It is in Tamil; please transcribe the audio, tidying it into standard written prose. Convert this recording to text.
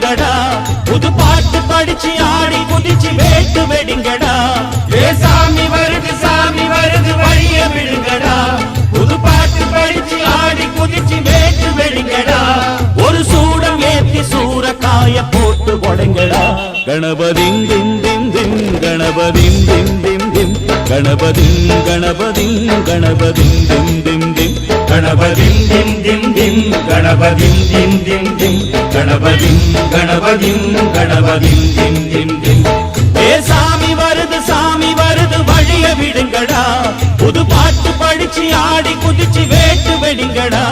விடுங்கடா புது பாட்டு படிச்சு ஆடி குதிச்சு வேட்டு வெடிங்கடா ஏ சாமி வருது வழிய விடுங்கடா புது பாட்டு படிச்சு ஆடி குதிச்சு வேட்டு வெடிங்கடா ஒரு சூடம் ஏத்தி சூறக்காய போட்டு கொடைங்கடா கணபதிங் திம் திம் திம் கணபதிங் திம் திம் திம் கணபதிங் கணபதிங் கணபதிங் திம் திம் திம் கணபதிங் திம் திம் திம் கணபதிங் திம் திம் திம் கணபதிங் கணபதிங் கணபதிங் திம் திம் திம் ஏ சாமி வருது வழிய விடுங்கடா புது பாட்டு படிச்சு ஆடி குதிச்சு வேட்டு வெடிங்கடா